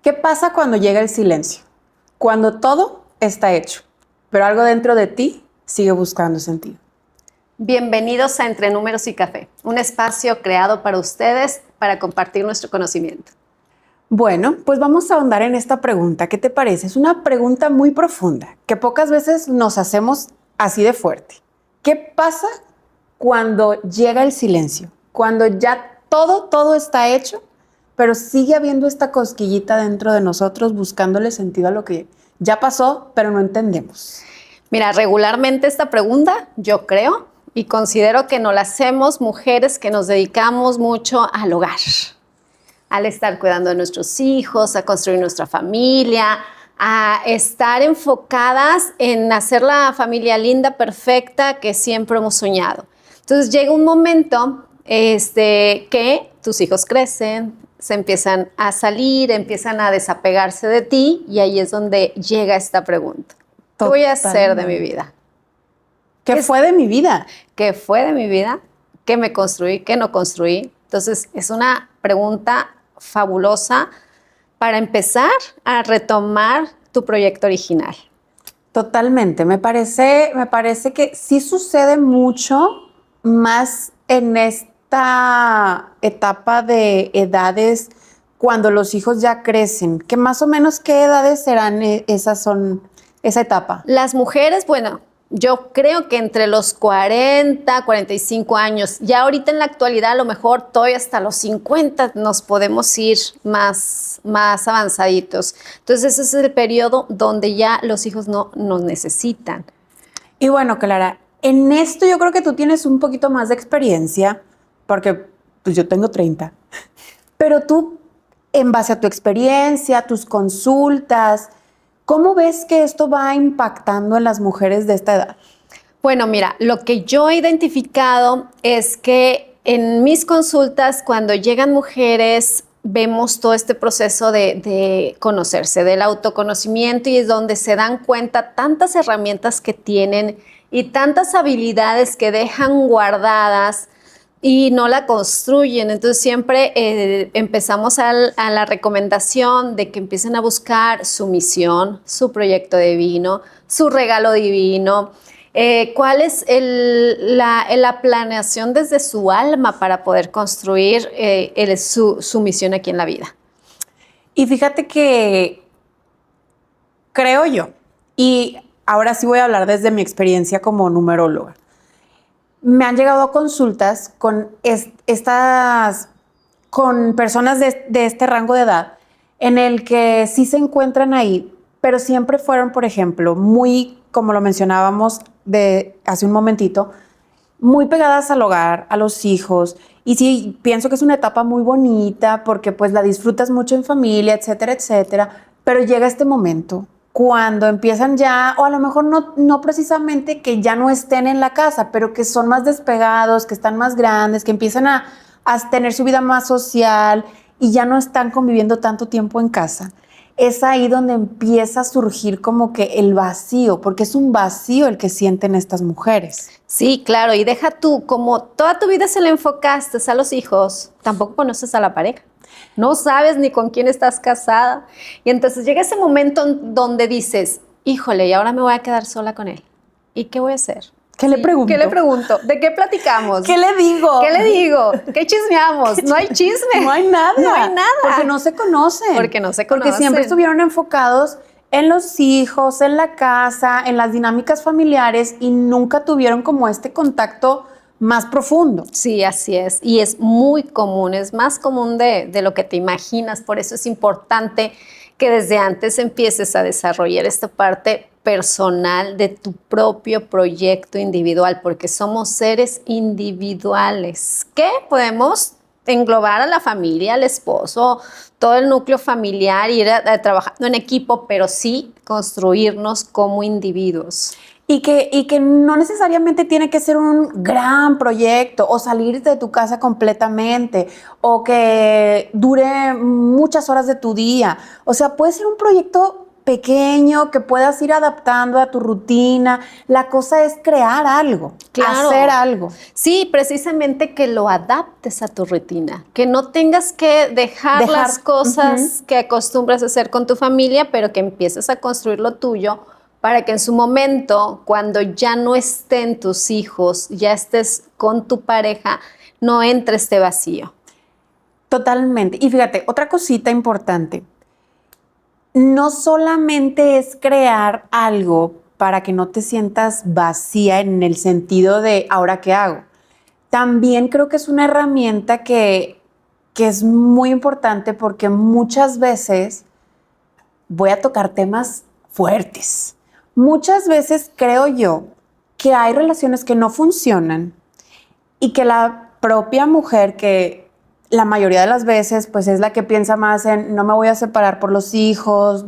¿Qué pasa cuando llega el silencio? Cuando todo está hecho, pero algo dentro de ti sigue buscando sentido. Bienvenidos a Entre Números y Café, un espacio creado para ustedes para compartir nuestro conocimiento. Bueno, pues vamos a ahondar en esta pregunta. ¿Qué te parece? Es una pregunta muy profunda que pocas veces nos hacemos así de fuerte. ¿Qué pasa cuando llega el silencio? Cuando ya todo está hecho, pero sigue habiendo esta cosquillita dentro de nosotros buscándole sentido a lo que ya pasó, pero no entendemos. Mira, regularmente esta pregunta yo creo y considero que nos la hacemos mujeres que nos dedicamos mucho al hogar, al estar cuidando de nuestros hijos, a construir nuestra familia, a estar enfocadas en hacer la familia linda, perfecta que siempre hemos soñado. Entonces llega un momento que tus hijos crecen, se empiezan a salir, empiezan a desapegarse de ti y ahí es donde llega esta pregunta. ¿Qué voy a hacer de mi vida? ¿Qué fue de mi vida? ¿Qué fue de mi vida? ¿Qué me construí? ¿Qué no construí? Entonces es una pregunta fabulosa para empezar a retomar tu proyecto original. Totalmente, me parece que sí sucede mucho más en esta etapa de edades cuando los hijos ya crecen, que más o menos qué edades serán esa etapa. Las mujeres, bueno, yo creo que entre los 40, 45 años, ya ahorita en la actualidad a lo mejor todavía hasta los 50 nos podemos ir más avanzaditos. Entonces ese es el periodo donde ya los hijos no nos necesitan. Y bueno, Clara, en esto yo creo que tú tienes un poquito más de experiencia, porque pues yo tengo 30, pero tú, en base a tu experiencia, tus consultas, ¿cómo ves que esto va impactando en las mujeres de esta edad? Bueno, mira, lo que yo he identificado es que en mis consultas, cuando llegan mujeres, vemos todo este proceso de conocerse, del autoconocimiento, y es donde se dan cuenta tantas herramientas que tienen y tantas habilidades que dejan guardadas y no la construyen. Entonces siempre empezamos a la recomendación de que empiecen a buscar su misión, su proyecto divino, su regalo divino, cuál es la planeación desde su alma para poder construir su misión aquí en la vida. Y fíjate que creo yo, y ahora sí voy a hablar desde mi experiencia como numeróloga, me han llegado a consultas con con personas de este rango de edad en el que sí se encuentran ahí, pero siempre fueron, por ejemplo, muy, como lo mencionábamos hace un momentito, muy pegadas al hogar, a los hijos. Y sí, pienso que es una etapa muy bonita porque pues la disfrutas mucho en familia, etcétera, etcétera. Pero llega este momento cuando empiezan ya, o a lo mejor no precisamente que ya no estén en la casa, pero que son más despegados, que están más grandes, que empiezan a tener su vida más social y ya no están conviviendo tanto tiempo en casa. Es ahí donde empieza a surgir como que el vacío, porque es un vacío el que sienten estas mujeres. Sí, claro, y deja tú, como toda tu vida se le enfocaste a los hijos, tampoco conoces a la pareja. No sabes ni con quién estás casada. Y entonces llega ese momento donde dices, híjole, y ahora me voy a quedar sola con él. ¿Y qué voy a hacer? ¿Qué le pregunto? ¿Qué le pregunto? ¿De qué platicamos? ¿Qué le digo? ¿Qué le digo? ¿Qué chismeamos? No hay chisme. No hay nada. No hay nada. Porque no se conocen. Porque no se conocen. Porque siempre estuvieron enfocados en los hijos, en la casa, en las dinámicas familiares y nunca tuvieron como este contacto más profundo. Sí, así es. Y es muy común, es más común de lo que te imaginas. Por eso es importante que desde antes empieces a desarrollar esta parte personal de tu propio proyecto individual, porque somos seres individuales que podemos englobar a la familia, al esposo, todo el núcleo familiar, ir trabajando en equipo, pero sí construirnos como individuos. Y que no necesariamente tiene que ser un gran proyecto o salir de tu casa completamente o que dure muchas horas de tu día. O sea, puede ser un proyecto pequeño que puedas ir adaptando a tu rutina. La cosa es crear algo, Claro. hacer algo. Sí, precisamente que lo adaptes a tu rutina, que no tengas que dejar las cosas que acostumbras a hacer con tu familia, pero que empieces a construir lo tuyo para que en su momento, cuando ya no estén tus hijos, ya estés con tu pareja, no entre este vacío. Totalmente. Y fíjate, otra cosita importante. No solamente es crear algo para que no te sientas vacía en el sentido de ¿ahora qué hago? También creo que es una herramienta que es muy importante porque muchas veces voy a tocar temas fuertes. Muchas veces creo yo que hay relaciones que no funcionan y que la propia mujer, que la mayoría de las veces pues es la que piensa más en no me voy a separar por los hijos,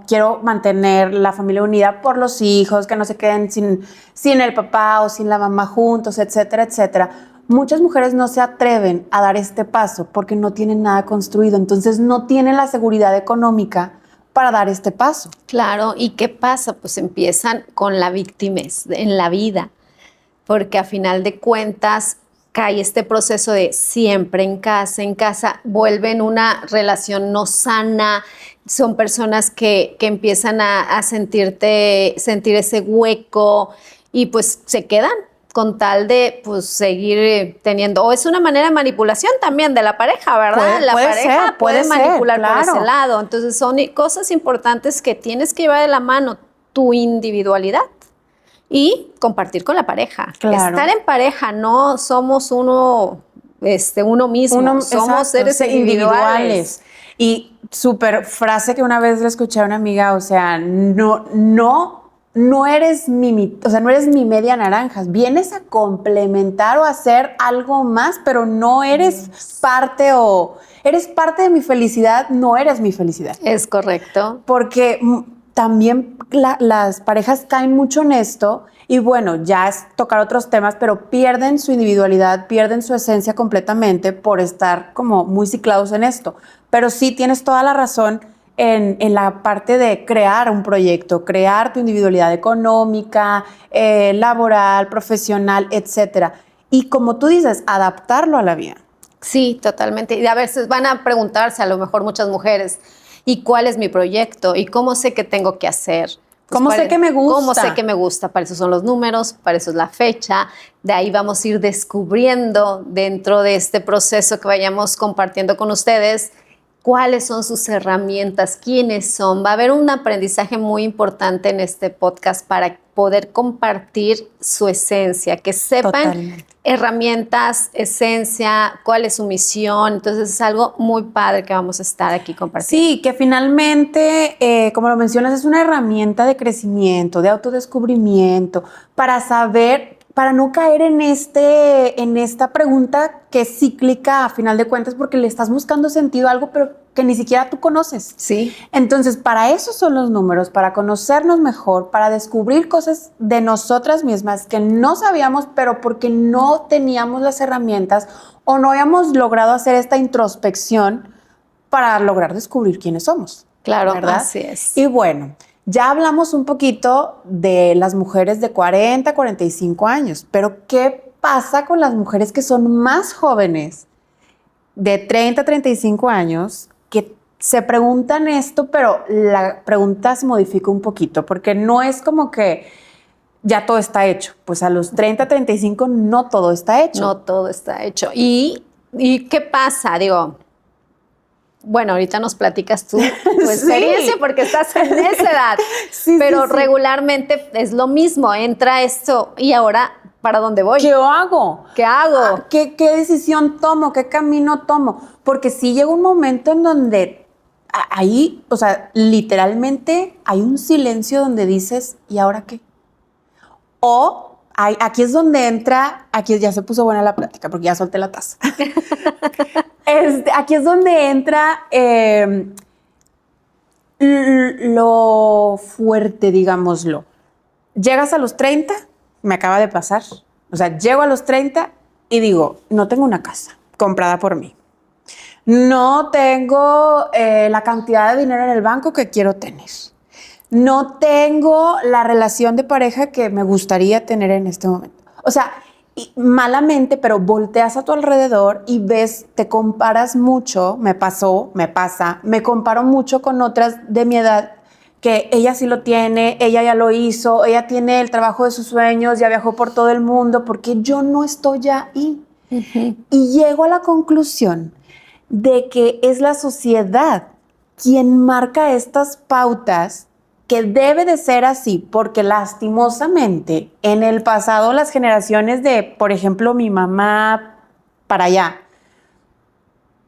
quiero mantener la familia unida por los hijos, que no se queden sin el papá o sin la mamá juntos, etcétera, etcétera. Muchas mujeres no se atreven a dar este paso porque no tienen nada construido, entonces no tienen la seguridad económica para dar este paso. Claro, ¿y qué pasa? Pues empiezan con la víctimas en la vida, porque a final de cuentas cae este proceso de siempre en casa, vuelven una relación no sana, son personas que empiezan a sentir ese hueco y pues se quedan con tal de pues seguir teniendo, o es una manera de manipulación también de la pareja, ¿verdad? La pareja puede manipular por ese lado, entonces son cosas importantes que tienes que llevar de la mano, tu individualidad y compartir con la pareja. Claro. Estar en pareja, no somos uno mismo, somos seres individuales. Y súper frase que una vez le escuché a una amiga, o sea, no eres no eres mi media naranja, vienes a complementar o hacer algo más, pero no eres parte eres parte de mi felicidad, no eres mi felicidad. Es correcto. Porque también las parejas caen mucho en esto y bueno, ya es tocar otros temas, pero pierden su individualidad, pierden su esencia completamente por estar como muy ciclados en esto. Pero sí tienes toda la razón en la parte de crear un proyecto, crear tu individualidad económica, laboral, profesional, etcétera. Y como tú dices, adaptarlo a la vida. Sí, totalmente. Y a veces van a preguntarse a lo mejor muchas mujeres, ¿y cuál es mi proyecto? ¿Y cómo sé qué tengo que hacer? Pues ¿Cómo sé que me gusta? ¿Cómo sé que me gusta? Para eso son los números, para eso es la fecha. De ahí vamos a ir descubriendo dentro de este proceso que vayamos compartiendo con ustedes cuáles son sus herramientas, quiénes son. Va a haber un aprendizaje muy importante en este podcast para poder compartir su esencia, que sepan Totalmente. herramientas, esencia, cuál es su misión. Entonces es algo muy padre que vamos a estar aquí compartiendo. Sí, que finalmente, como lo mencionas, es una herramienta de crecimiento, de autodescubrimiento, para saber, para no caer en esta pregunta que es cíclica a final de cuentas, porque le estás buscando sentido a algo, pero que ni siquiera tú conoces. Sí. Entonces, para eso son los números, para conocernos mejor, para descubrir cosas de nosotras mismas que no sabíamos, pero porque no teníamos las herramientas o no habíamos logrado hacer esta introspección para lograr descubrir quiénes somos. Claro, ¿verdad? así es. Y bueno, ya hablamos un poquito de las mujeres de 40, 45 años, pero ¿qué pasa con las mujeres que son más jóvenes, de 30, 35 años, que se preguntan esto, pero la pregunta se modifica un poquito, porque no es como que ya todo está hecho. Pues a los 30, 35 no todo está hecho. No todo está hecho. ¿Y qué pasa? Digo, bueno, ahorita nos platicas tú tu experiencia porque estás en esa edad, Sí, pero sí, sí. regularmente es lo mismo, entra esto y ahora, ¿para dónde voy? ¿Qué hago? ¿Qué hago? ¿Qué decisión tomo? ¿Qué camino tomo? Porque sí llega un momento en donde ahí, o sea, literalmente hay un silencio donde dices, ¿y ahora qué? O aquí es donde entra, aquí ya se puso buena la plática porque ya solté la taza. Aquí es donde entra lo fuerte, digámoslo. Llegas a los 30, me acaba de pasar. O sea, llego a los 30 y digo, no tengo una casa comprada por mí. No tengo la cantidad de dinero en el banco que quiero tener. no tengo la relación de pareja que me gustaría tener en este momento. O sea, y malamente, pero volteas a tu alrededor y ves, te comparas mucho, me pasa, me comparo mucho con otras de mi edad, que ella sí lo tiene, ella ya lo hizo, ella tiene el trabajo de sus sueños, ya viajó por todo el mundo, porque yo no estoy ya ahí. Y llego a la conclusión de que es la sociedad quien marca estas pautas, que debe de ser así, porque lastimosamente en el pasado las generaciones de, por ejemplo, mi mamá para allá,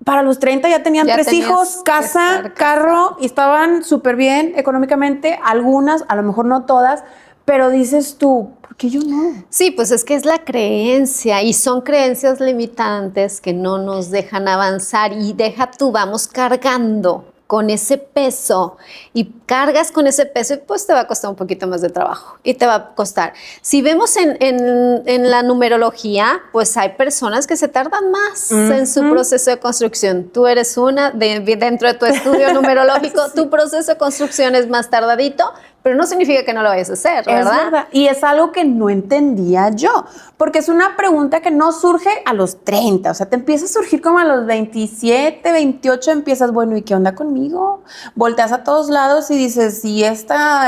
para los 30 ya tenían Ya 3 tenías hijos, que casa, estar carro, y estaban súper bien económicamente, algunas, a lo mejor no todas, pero dices tú, ¿por qué yo no? Sí, pues es que es la creencia y son creencias limitantes que no nos dejan avanzar y deja tú, vamos cargando con ese peso y cargas con ese peso y pues te va a costar un poquito más de trabajo y te va a costar. Si vemos en la numerología, pues hay personas que se tardan más en su proceso de construcción. Tú eres una dentro de tu estudio numerológico, Sí. tu proceso de construcción es más tardadito, pero no significa que no lo vayas a hacer, ¿verdad? Es verdad. Y es algo que no entendía yo, porque es una pregunta que no surge a los 30, o sea, te empieza a surgir como a los 27, 28, empiezas, bueno, ¿y qué onda conmigo? Volteas a todos lados y dices, si está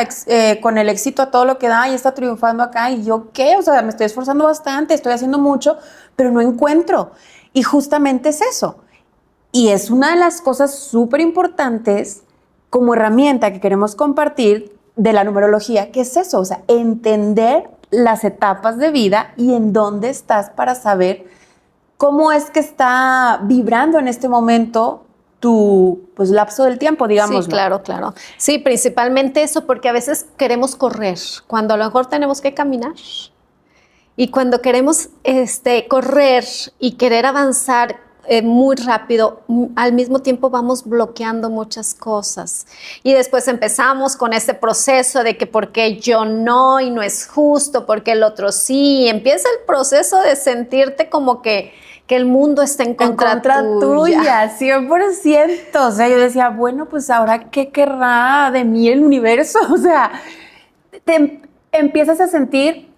con el éxito a todo lo que da y está triunfando acá, ¿y yo qué? O sea, me estoy esforzando bastante, estoy haciendo mucho, pero no encuentro. Y justamente es eso. Y es una de las cosas súper importantes como herramienta que queremos compartir de la numerología, que es eso, o sea, entender las etapas de vida y en dónde estás para saber cómo es que está vibrando en este momento tu pues, lapso del tiempo, digamos. Sí, claro, claro. Sí, principalmente eso, porque a veces queremos correr, cuando a lo mejor tenemos que caminar. Y cuando queremos correr y querer avanzar muy rápido, al mismo tiempo vamos bloqueando muchas cosas. Y después empezamos con este proceso de que por qué yo no y no es justo, porque el otro sí. Y empieza el proceso de sentirte como que el mundo está en contra tuya, 100%. O sea, yo decía, bueno, pues ahora, ¿qué querrá de mí el universo? O sea, te empiezas a sentir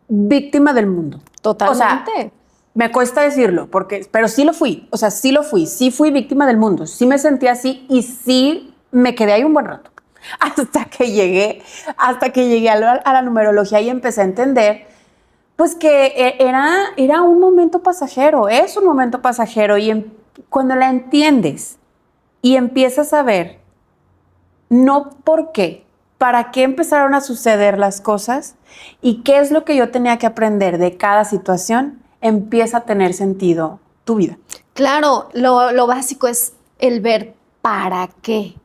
víctima del mundo. Totalmente. O sea, me cuesta decirlo, pero sí lo fui. O sea, sí fui víctima del mundo. Sí me sentí así y sí me quedé ahí un buen rato. Hasta que llegué a la numerología y empecé a entender pues que era un momento pasajero, es un momento pasajero y cuando la entiendes y empiezas a ver no por qué, para qué empezaron a suceder las cosas y qué es lo que yo tenía que aprender de cada situación, empieza a tener sentido tu vida. Claro, lo básico es el ver para qué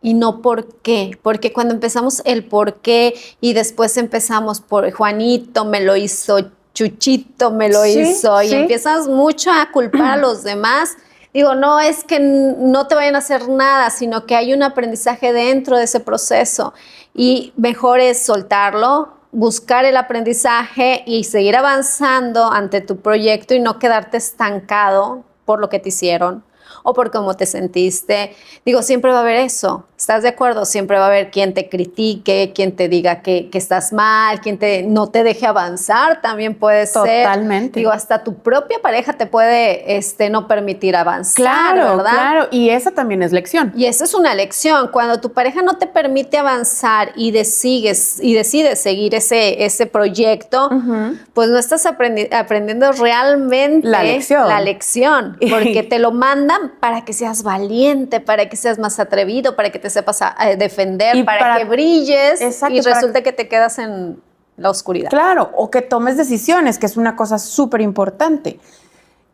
y no por qué, porque cuando empezamos el por qué y después empezamos por Juanito me lo hizo, Chuchito me lo hizo y empiezas mucho a culpar a los demás. Digo, no es que no te vayan a hacer nada, sino que hay un aprendizaje dentro de ese proceso y mejor es soltarlo, buscar el aprendizaje y seguir avanzando ante tu proyecto y no quedarte estancado por lo que te hicieron o por cómo te sentiste. Digo, siempre va a haber eso. ¿Estás de acuerdo? Siempre va a haber quien te critique, quien te diga que estás mal, quien no te deje avanzar, también puede ser. Totalmente. Digo, hasta tu propia pareja te puede no permitir avanzar, claro, ¿verdad? Claro, y esa también es lección. Y esa es una lección. Cuando tu pareja no te permite avanzar y decides seguir ese proyecto, pues no estás aprendiendo realmente la lección, porque te lo mandan para que seas valiente, para que seas más atrevido, para que te sepas defender, y para que brilles, exacto, y resulta que te quedas en la oscuridad. Claro, o que tomes decisiones, que es una cosa súper importante.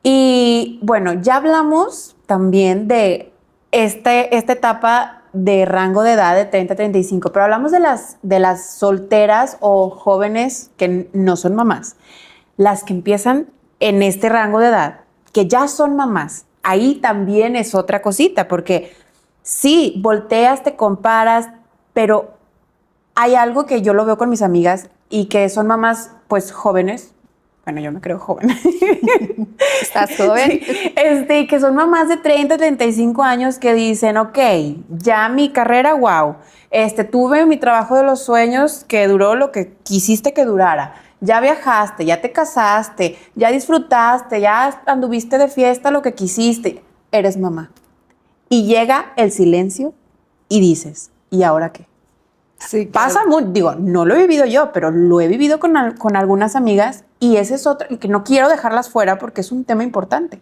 Y bueno, ya hablamos también de esta etapa de rango de edad de 30 a 35, pero hablamos de las solteras o jóvenes que no son mamás, las que empiezan en este rango de edad, que ya son mamás. Ahí también es otra cosita, porque sí, volteas, te comparas, pero hay algo que yo lo veo con mis amigas y que son mamás pues jóvenes, bueno, yo me creo joven. ¿Estás joven? Sí, que son mamás de 30, 35 años que dicen, ok, ya mi carrera, wow, tuve mi trabajo de los sueños que duró lo que quisiste que durara. Ya viajaste, ya te casaste, ya disfrutaste, ya anduviste de fiesta lo que quisiste. Eres mamá. Y llega el silencio y dices, ¿y ahora qué? Sí, Pasa muy, digo, no lo he vivido yo, pero lo he vivido con algunas amigas y ese es otro, y que no quiero dejarlas fuera porque es un tema importante.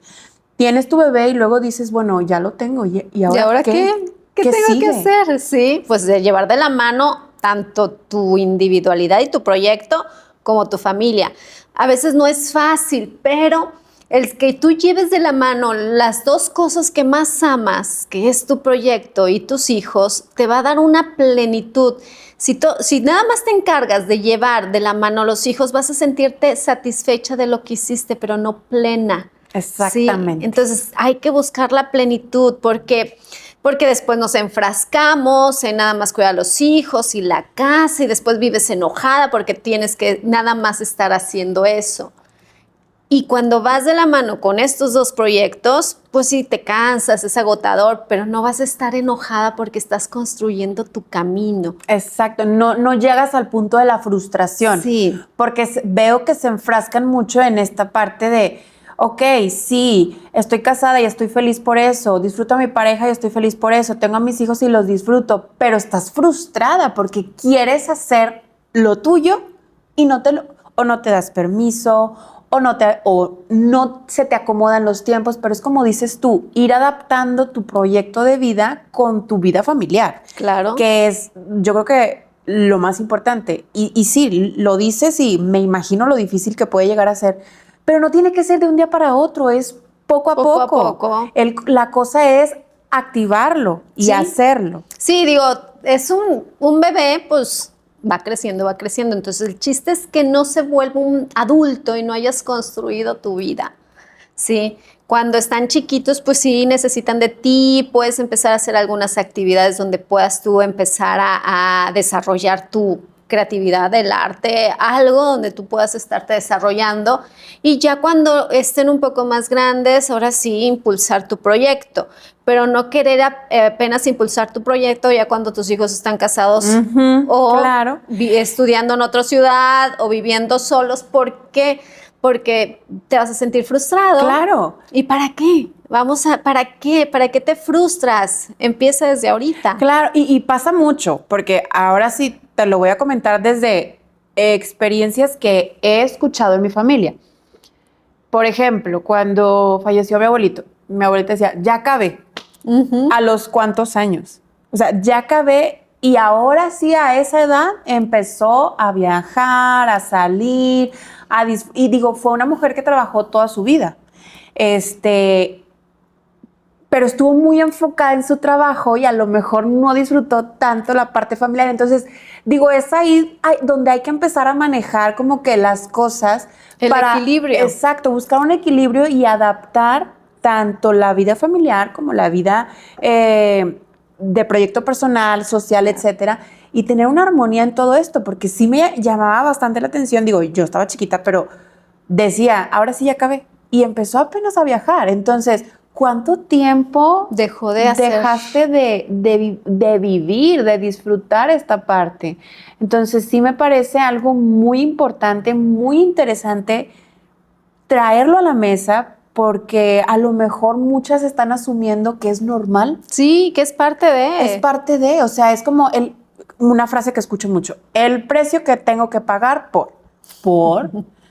Tienes tu bebé y luego dices, bueno, ya lo tengo, ¿y ahora, ¿Y ahora qué? qué ¿Qué tengo que sigue? hacer? Sí, pues de llevar de la mano tanto tu individualidad y tu proyecto como tu familia. A veces no es fácil, pero el que tú lleves de la mano las dos cosas que más amas, que es tu proyecto y tus hijos, te va a dar una plenitud. Si nada más te encargas de llevar de la mano a los hijos, vas a sentirte satisfecha de lo que hiciste, pero no plena. Exactamente. Sí, entonces hay que buscar la plenitud porque después nos enfrascamos en nada más cuidar a los hijos y la casa y después vives enojada porque tienes que nada más estar haciendo eso. Y cuando vas de la mano con estos dos proyectos, pues sí te cansas, es agotador, pero no vas a estar enojada porque estás construyendo tu camino. Exacto, no llegas al punto de la frustración, Sí. porque veo que se enfrascan mucho en esta parte de, ok, sí, estoy casada y estoy feliz por eso, disfruto a mi pareja y estoy feliz por eso, tengo a mis hijos y los disfruto, pero estás frustrada porque quieres hacer lo tuyo y o no te das permiso, o no se te acomodan los tiempos, pero es como dices tú, ir adaptando tu proyecto de vida con tu vida familiar. Claro. Que es, yo creo que lo más importante. Y sí, lo dices y me imagino lo difícil que puede llegar a ser, pero no tiene que ser de un día para otro, es poco a Poco a poco. poco. La cosa es activarlo y Sí. hacerlo. Sí, digo, es un bebé, pues va creciendo, va creciendo. Entonces el chiste es que no se vuelva un adulto y no hayas construido tu vida. Sí, cuando están chiquitos, pues sí necesitan de ti, puedes empezar a hacer algunas actividades donde puedas tú empezar a desarrollar tu creatividad del arte, algo donde tú puedas estarte desarrollando y ya cuando estén un poco más grandes, ahora sí impulsar tu proyecto, pero no querer apenas impulsar tu proyecto ya cuando tus hijos están casados o claro. estudiando en otra ciudad o viviendo solos, porque te vas a sentir frustrado. Claro. ¿Y para qué? ¿Para qué? ¿Para qué te frustras? Empieza desde ahorita. Claro, y pasa mucho, porque ahora sí te lo voy a comentar desde experiencias que he escuchado en mi familia. Por ejemplo, cuando falleció mi abuelita decía, ya acabé. ¿A los cuántos años? O sea, ya acabé y ahora sí a esa edad empezó a viajar, a salir, y digo, fue una mujer que trabajó toda su vida. Pero estuvo muy enfocada en su trabajo y a lo mejor no disfrutó tanto la parte familiar. Entonces, digo, es ahí donde hay que empezar a manejar como que las cosas. El equilibrio. Exacto, buscar un equilibrio y adaptar tanto la vida familiar como la vida de proyecto personal, social, etcétera, y tener una armonía en todo esto, porque sí me llamaba bastante la atención. Digo, yo estaba chiquita, pero decía, ahora sí ya acabé. Y empezó apenas a viajar. Entonces, ¿cuánto tiempo dejó de hacer? Dejaste de vivir, de disfrutar esta parte? Entonces, sí me parece algo muy importante, muy interesante traerlo a la mesa, porque a lo mejor muchas están asumiendo que es normal. Sí, que es parte de. Es parte de, o sea, es como una frase que escucho mucho, el precio que tengo que pagar por.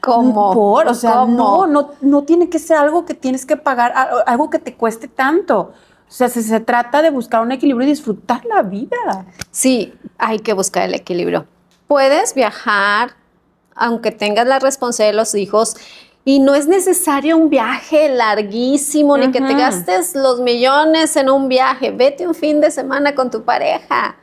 ¿Cómo? O sea, ¿Cómo? no tiene que ser algo que tienes que pagar, algo que te cueste tanto. O sea, se trata de buscar un equilibrio y disfrutar la vida. Sí, hay que buscar el equilibrio. Puedes viajar, aunque tengas la responsabilidad de los hijos, y no es necesario un viaje larguísimo, ni que te gastes los millones en un viaje. Vete un fin de semana con tu pareja.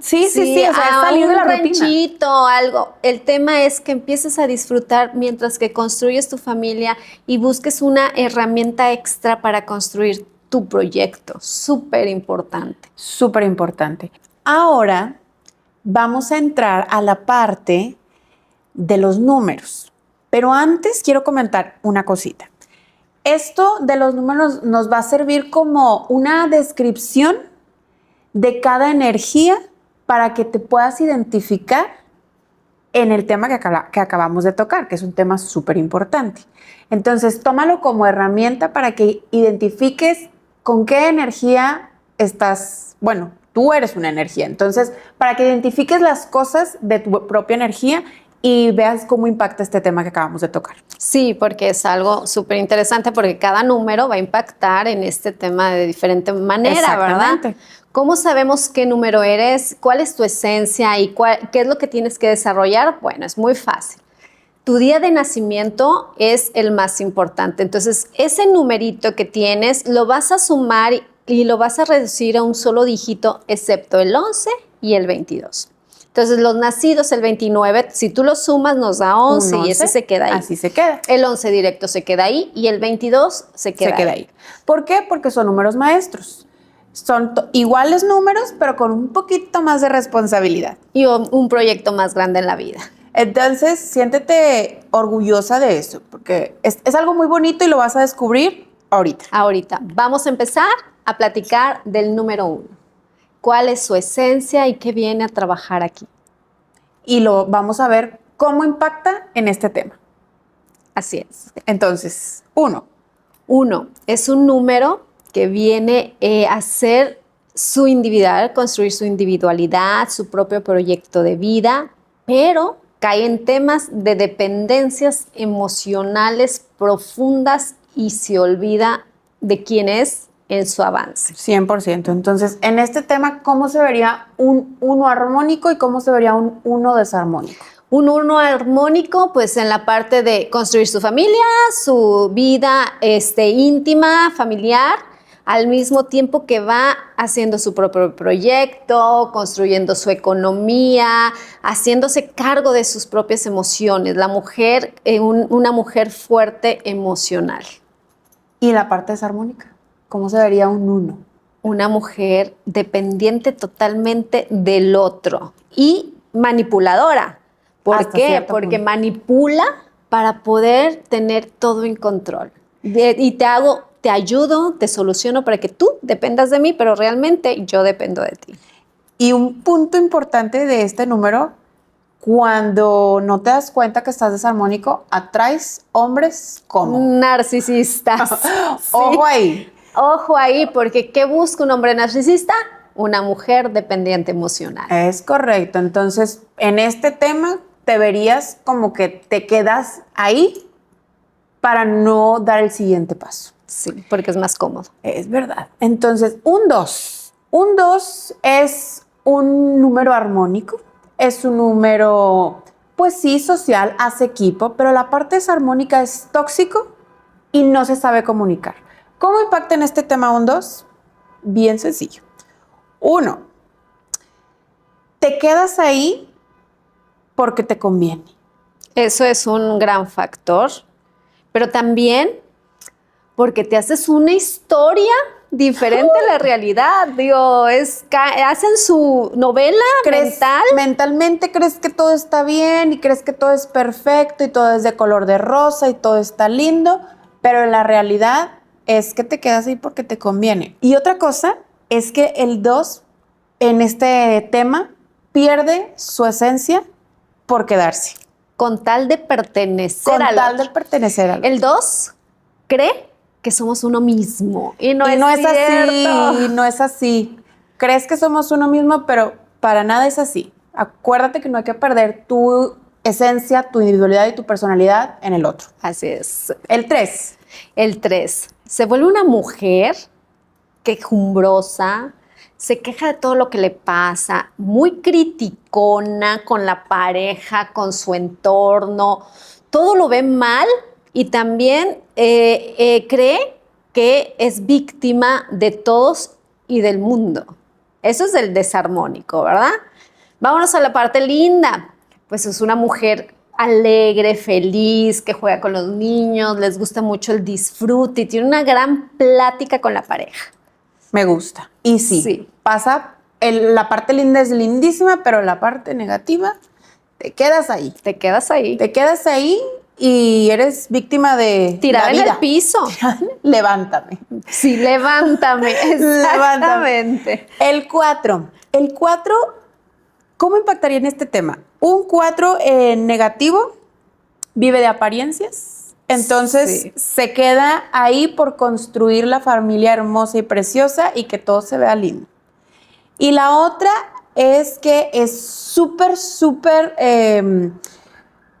Sí, o sea, es salir de la rutina. Un ranchito, algo. El tema es que empieces a disfrutar mientras que construyes tu familia y busques una herramienta extra para construir tu proyecto. Súper importante. Súper importante. Ahora vamos a entrar a la parte de los números. Pero antes quiero comentar una cosita. Esto de los números nos va a servir como una descripción de cada energía para que te puedas identificar en el tema que acabamos de tocar, que es un tema súper importante. Entonces, tómalo como herramienta para que identifiques con qué energía estás. Bueno, tú eres una energía. Entonces, para que identifiques las cosas de tu propia energía y veas cómo impacta este tema que acabamos de tocar. Sí, porque es algo súper interesante porque cada número va a impactar en este tema de diferente manera, ¿verdad? ¿Cómo sabemos qué número eres? ¿Cuál es tu esencia? ¿Y qué es lo que tienes que desarrollar? Bueno, es muy fácil. Tu día de nacimiento es el más importante. Entonces, ese numerito que tienes lo vas a sumar y lo vas a reducir a un solo dígito, excepto el 11 y el 22. Entonces, los nacidos el 29, si tú los sumas, nos da 11 y ese se queda ahí. Así se queda. El 11 directo se queda ahí y el 22 se queda ahí. ¿Por qué? Porque son números maestros. Son iguales números, pero con un poquito más de responsabilidad. Y un proyecto más grande en la vida. Entonces, siéntete orgullosa de eso, porque es algo muy bonito y lo vas a descubrir ahorita. Ahorita. Vamos a empezar a platicar del número 1. ¿Cuál es su esencia y qué viene a trabajar aquí? Y lo vamos a ver cómo impacta en este tema. Así es. Entonces, 1. 1 es un número que viene a ser su individual, construir su individualidad, su propio proyecto de vida, pero cae en temas de dependencias emocionales profundas y se olvida de quién es en su avance. 100%. Entonces, en este tema, ¿cómo se vería un 1 armónico y cómo se vería un 1 desarmónico? Un 1 armónico, pues en la parte de construir su familia, su vida íntima, familiar, al mismo tiempo que va haciendo su propio proyecto, construyendo su economía, haciéndose cargo de sus propias emociones. La mujer, una mujer fuerte emocional. ¿Y la parte desarmónica? ¿Cómo se vería un 1? Una mujer dependiente totalmente del otro y manipuladora. ¿Por qué? Porque manipula para poder tener todo en control. Y te ayudo, te soluciono para que tú dependas de mí, pero realmente yo dependo de ti. Y un punto importante de este número, cuando no te das cuenta que estás desarmónico, atraes hombres como narcisistas. Sí. Ojo ahí. Ojo ahí, porque ¿qué busca un hombre narcisista? Una mujer dependiente emocional. Es correcto. Entonces, en este tema te verías como que te quedas ahí para no dar el siguiente paso. Sí, porque es más cómodo. Es verdad. Entonces, un 2. Un 2 es un número armónico. Es un número, pues sí, social, hace equipo, pero la parte desarmónica es tóxico y no se sabe comunicar. ¿Cómo impacta en este tema un 2? Bien sencillo. 1. Te quedas ahí porque te conviene. Eso es un gran factor, pero también porque te haces una historia diferente a la realidad. Digo, hacen su novela mental. Mentalmente crees que todo está bien y crees que todo es perfecto y todo es de color de rosa y todo está lindo, pero en la realidad es que te quedas ahí porque te conviene. Y otra cosa es que el 2 en este tema pierde su esencia por quedarse. Con tal de pertenecer al otro. Con tal de pertenecer al otro. El 2 cree que somos uno mismo y no es así, no es así. Crees que somos uno mismo, pero para nada es así. Acuérdate que no hay que perder tu esencia, tu individualidad y tu personalidad en el otro. Así es. El 3. El 3. Se vuelve una mujer quejumbrosa, se queja de todo lo que le pasa, muy criticona con la pareja, con su entorno, todo lo ve mal y también cree que es víctima de todos y del mundo. Eso es el desarmónico, ¿verdad? Vámonos a la parte linda. Pues es una mujer alegre, feliz, que juega con los niños, les gusta mucho el disfrute y tiene una gran plática con la pareja. Me gusta. Y sí. Pasa, la parte linda es lindísima, pero la parte negativa, te quedas ahí. Te quedas ahí. Te quedas ahí y eres víctima de Tirada la en vida. el piso. Levántame. Sí, levántame. Exactamente. El 4. El 4, ¿cómo impactaría en este tema? Un 4 negativo vive de apariencias. Entonces Sí. se queda ahí por construir la familia hermosa y preciosa y que todo se vea lindo. Y la otra es que es súper, súper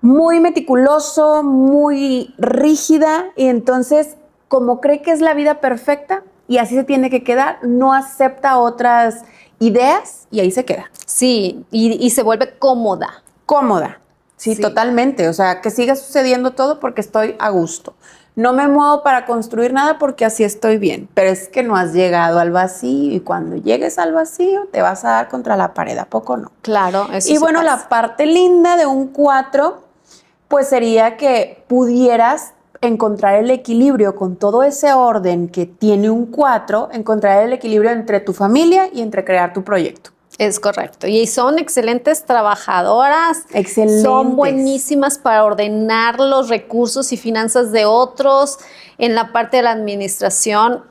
muy meticuloso, muy rígida, y entonces, como cree que es la vida perfecta y así se tiene que quedar, no acepta otras ideas y ahí se queda. Sí, y se vuelve cómoda. Cómoda. Sí, Sí. totalmente. O sea, que siga sucediendo todo porque estoy a gusto. No me muevo para construir nada porque así estoy bien. Pero es que no has llegado al vacío y cuando llegues al vacío te vas a dar contra la pared, ¿a poco no? Claro, eso Y sí bueno, pasa. la parte linda de un 4, pues sería que pudieras encontrar el equilibrio con todo ese orden que tiene un 4, encontrar el equilibrio entre tu familia y entre crear tu proyecto. Es correcto. Y son excelentes trabajadoras. Excelentes. Son buenísimas para ordenar los recursos y finanzas de otros. En la parte de la administración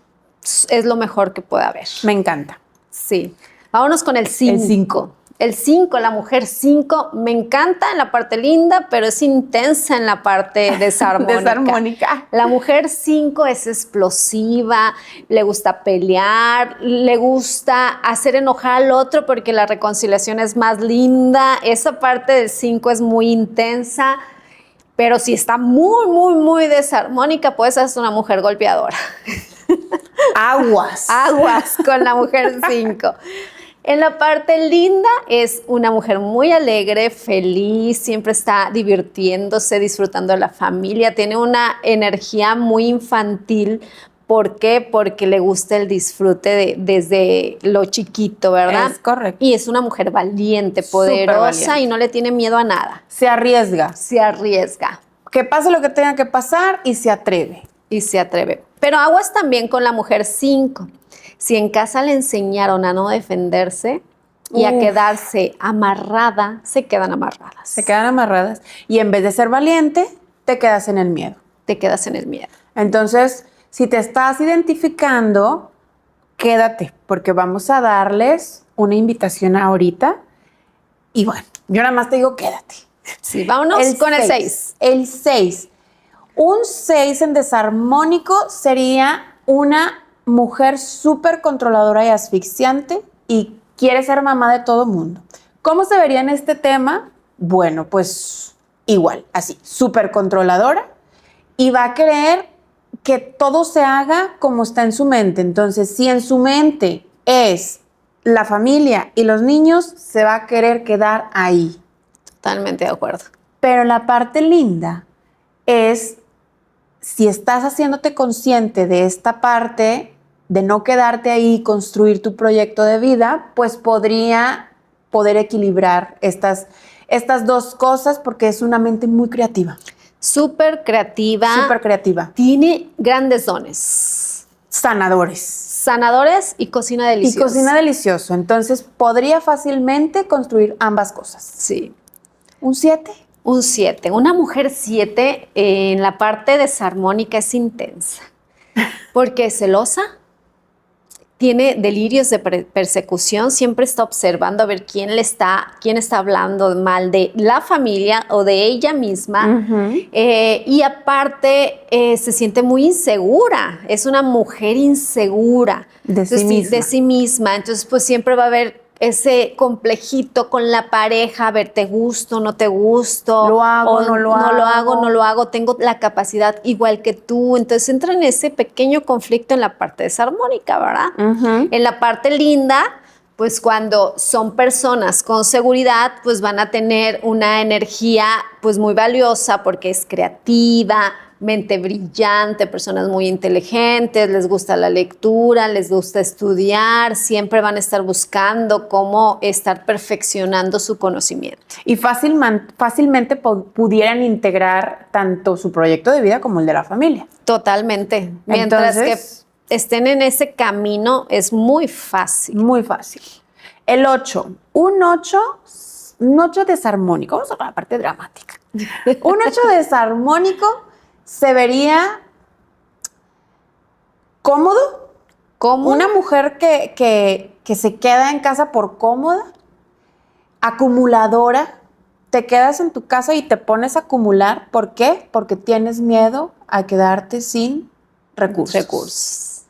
es lo mejor que puede haber. Me encanta. Sí. Vámonos con el 5. El 5. El 5, la mujer 5, me encanta en la parte linda, pero es intensa en la parte desarmónica. Desarmónica. La mujer 5 es explosiva, le gusta pelear, le gusta hacer enojar al otro porque la reconciliación es más linda. Esa parte del 5 es muy intensa, pero si está muy, muy, muy desarmónica, puede ser una mujer golpeadora. Aguas. Aguas con la mujer 5. En la parte linda es una mujer muy alegre, feliz, siempre está divirtiéndose, disfrutando de la familia, tiene una energía muy infantil. ¿Por qué? Porque le gusta el disfrute desde lo chiquito, ¿verdad? Es correcto. Y es una mujer valiente, poderosa valiente. y no le tiene miedo a nada. Se arriesga. Se arriesga Que pase lo que tenga que pasar y se atreve. y se atreve. Pero aguas también con la mujer 5. Si en casa le enseñaron a no defenderse y a Uf. quedarse amarrada, se quedan amarradas. Se quedan amarradas. Y en vez de ser valiente, te quedas en el miedo. Te quedas en el miedo. Entonces, si te estás identificando, quédate, porque vamos a darles una invitación ahorita. Y bueno, yo nada más te digo, quédate. Sí, vámonos con el 6. El 6. Un 6 en desarmónico sería una mujer súper controladora y asfixiante y quiere ser mamá de todo mundo. ¿Cómo se vería en este tema? Bueno, pues igual, así, súper controladora y va a querer que todo se haga como está en su mente. Entonces, si en su mente es la familia y los niños, se va a querer quedar ahí. Totalmente de acuerdo. Pero la parte linda es, si estás haciéndote consciente de esta parte, de no quedarte ahí y construir tu proyecto de vida, pues podría poder equilibrar estas dos cosas porque es una mente muy creativa. Súper creativa. Súper creativa. Tiene grandes dones. Sanadores. Sanadores y cocina deliciosa. Y cocina delicioso. Entonces, podría fácilmente construir ambas cosas. Sí. ¿Un 7? Un 7. Una mujer 7 en la parte desarmónica es intensa. Porque es celosa, tiene delirios de persecución, siempre está observando a ver quién está hablando mal de la familia o de ella misma. Y aparte se siente muy insegura, es una mujer insegura De sí misma. De sí misma. Entonces pues siempre va a haber ese complejito con la pareja, a ver, ¿te gusto, no te gusto? ¿Lo hago, no lo hago? No lo hago, tengo la capacidad igual que tú. Entonces entra en ese pequeño conflicto en la parte desarmónica, ¿verdad? En la parte linda, pues cuando son personas con seguridad, pues van a tener una energía pues muy valiosa porque es creativa, mente brillante, personas muy inteligentes, les gusta la lectura, les gusta estudiar, siempre van a estar buscando cómo estar perfeccionando su conocimiento. Y fácilmente pudieran integrar tanto su proyecto de vida como el de la familia. Totalmente. Mientras Entonces, que estén en ese camino es muy fácil. Muy fácil. El 8. Un 8 desarmónico. Vamos a la parte dramática. Un 8 desarmónico se vería cómodo. ¿Cómo? Una mujer que se queda en casa por cómoda, acumuladora. Te quedas en tu casa y te pones a acumular. ¿Por qué? Porque tienes miedo a quedarte sin recursos.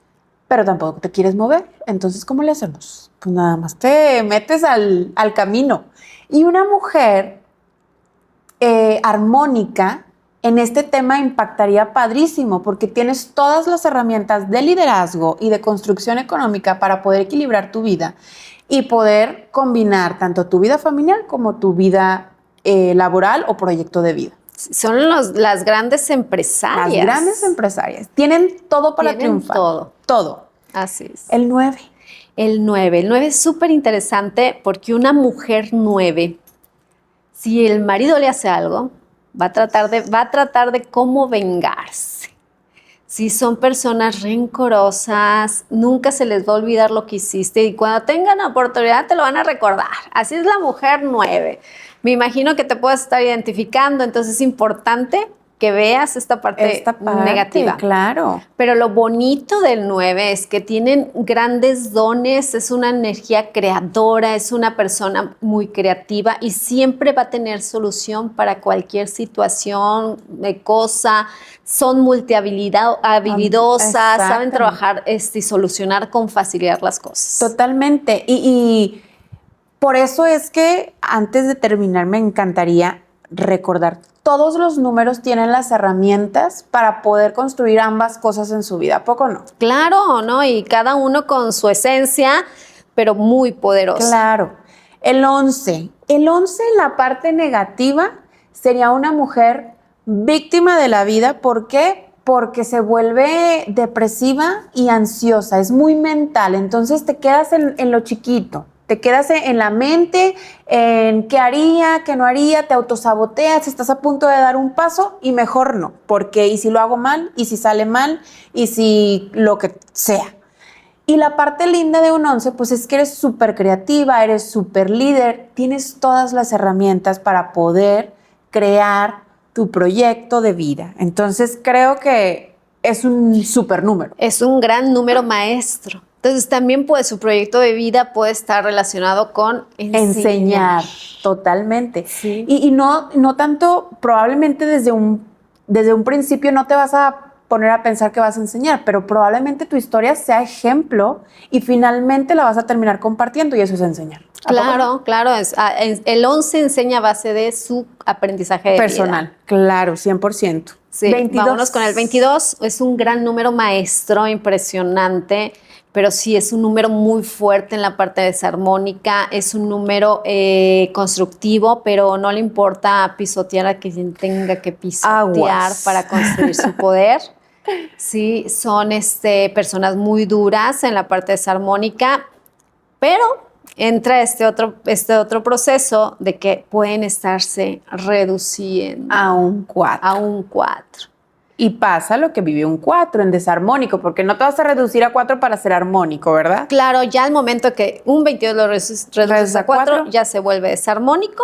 Pero tampoco te quieres mover. Entonces, ¿cómo le hacemos? Pues nada más te metes al camino. Y una mujer armónica en este tema impactaría padrísimo porque tienes todas las herramientas de liderazgo y de construcción económica para poder equilibrar tu vida y poder combinar tanto tu vida familiar como tu vida laboral o proyecto de vida. Son las grandes empresarias. Las grandes empresarias. Tienen todo para triunfar. Todo. Así es. El 9. El 9 es súper interesante porque una mujer 9, si el marido le hace algo, va a tratar de cómo vengarse. Si son personas rencorosas, nunca se les va a olvidar lo que hiciste y cuando tengan la oportunidad te lo van a recordar. Así es la mujer 9. Me imagino que te puedes estar identificando, entonces es importante que veas esta parte negativa. Claro. Pero lo bonito del 9 es que tienen grandes dones, es una energía creadora, es una persona muy creativa y siempre va a tener solución para cualquier situación, cosa. Son multihabilidosas, saben trabajar y solucionar con facilidad las cosas. Totalmente. Y por eso es que antes de terminar me encantaría recordar, todos los números tienen las herramientas para poder construir ambas cosas en su vida, ¿a poco no? Claro, ¿no? Y cada uno con su esencia, pero muy poderosa. Claro. El 11 en la parte negativa sería una mujer víctima de la vida. ¿Por qué? Porque se vuelve depresiva y ansiosa, es muy mental, entonces te quedas en lo chiquito. Te quedas en la mente, en qué haría, qué no haría, te autosaboteas, estás a punto de dar un paso y mejor no, porque y si lo hago mal, y si sale mal, y si lo que sea. Y la parte linda de un 11, pues es que eres súper creativa, eres súper líder, tienes todas las herramientas para poder crear tu proyecto de vida. Entonces creo que es un súper número. Es un gran número maestro. Entonces también su proyecto de vida puede estar relacionado con enseñar. Totalmente. Sí. Y no tanto, probablemente desde un principio no te vas a poner a pensar que vas a enseñar, pero probablemente tu historia sea ejemplo y finalmente la vas a terminar compartiendo y eso es enseñar. Claro. El 11 enseña a base de su aprendizaje de personal. vida. Claro, 100%. Sí, 22. Vámonos con el 22. Es un gran número maestro, impresionante, pero sí es un número muy fuerte en la parte desarmónica, es un número constructivo, pero no le importa pisotear a quien tenga que pisotear para construir su poder. Sí, son personas muy duras en la parte desarmónica, pero entra este otro proceso de que pueden estarse reduciendo a un 4. A un 4. Y pasa lo que vive un 4 en desarmónico, porque no te vas a reducir a 4 para ser armónico, ¿verdad? Claro, ya al momento que un 22 lo reduces a 4, ya se vuelve desarmónico.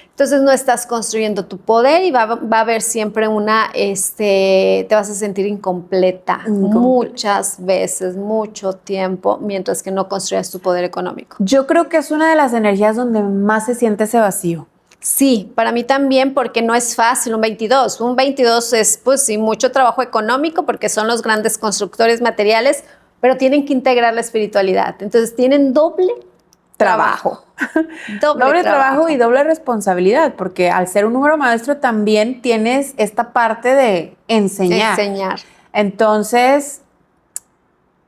Entonces no estás construyendo tu poder y va a haber siempre te vas a sentir incompleta muchas veces, mucho tiempo, mientras que no construyas tu poder económico. Yo creo que es una de las energías donde más se siente ese vacío. Sí, para mí también, porque no es fácil un 22. Un 22 es, pues sí, mucho trabajo económico porque son los grandes constructores materiales, pero tienen que integrar la espiritualidad. Entonces tienen doble trabajo. Doble trabajo y doble responsabilidad, porque al ser un número maestro también tienes esta parte de enseñar. Entonces,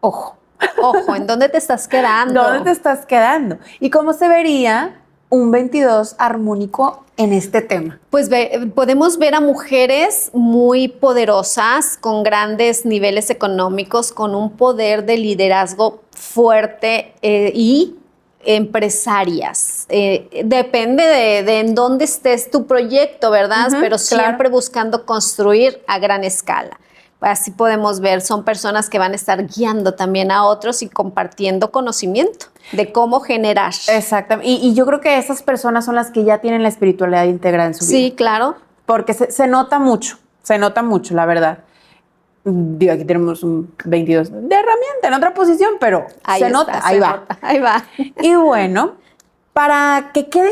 ojo. Ojo, ¿en dónde te estás quedando? ¿Dónde te estás quedando? ¿Y cómo se vería un 22 armónico en este tema? Pues podemos ver a mujeres muy poderosas, con grandes niveles económicos, con un poder de liderazgo fuerte y empresarias. Depende de en dónde estés tu proyecto, ¿verdad? Pero siempre buscando construir a gran escala. Así podemos ver, son personas que van a estar guiando también a otros y compartiendo conocimiento de cómo generar. Exactamente. Y yo creo que esas personas son las que ya tienen la espiritualidad integrada en su vida. Sí, claro. porque se nota mucho, la verdad. Digo, aquí tenemos un 22 de herramienta en otra posición, pero Ahí se nota, está, ahí se va. nota, ahí va. Y bueno, para que queden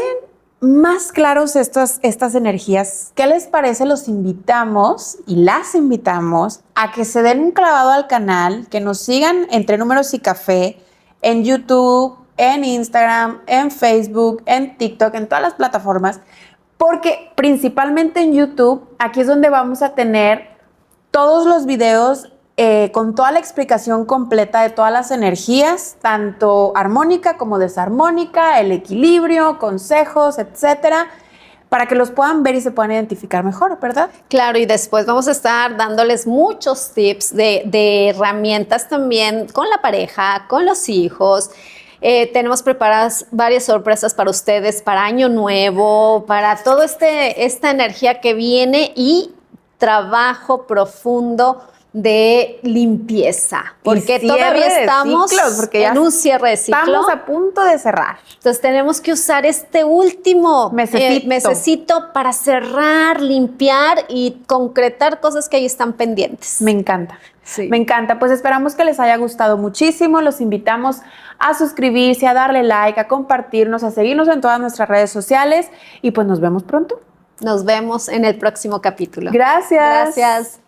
más claros estas energías, ¿qué les parece? Los invitamos y las invitamos a que se den un clavado al canal, que nos sigan entre Números y Café en YouTube, en Instagram, en Facebook, en TikTok, en todas las plataformas, porque principalmente en YouTube, aquí es donde vamos a tener todos los videos con toda la explicación completa de todas las energías, tanto armónica como desarmónica, el equilibrio, consejos, etcétera, para que los puedan ver y se puedan identificar mejor, ¿verdad? Claro, y después vamos a estar dándoles muchos tips de herramientas también con la pareja, con los hijos. Tenemos preparadas varias sorpresas para ustedes, para Año Nuevo, para toda esta energía que viene y trabajo profundo de limpieza, porque todavía estamos en un cierre de ciclo. Estamos a punto de cerrar. Entonces tenemos que usar este último mesecito para cerrar, limpiar y concretar cosas que ahí están pendientes. Me encanta. Sí. Me encanta. Pues esperamos que les haya gustado muchísimo. Los invitamos a suscribirse, a darle like, a compartirnos, a seguirnos en todas nuestras redes sociales y pues nos vemos pronto. Nos vemos en el próximo capítulo. Gracias. Gracias.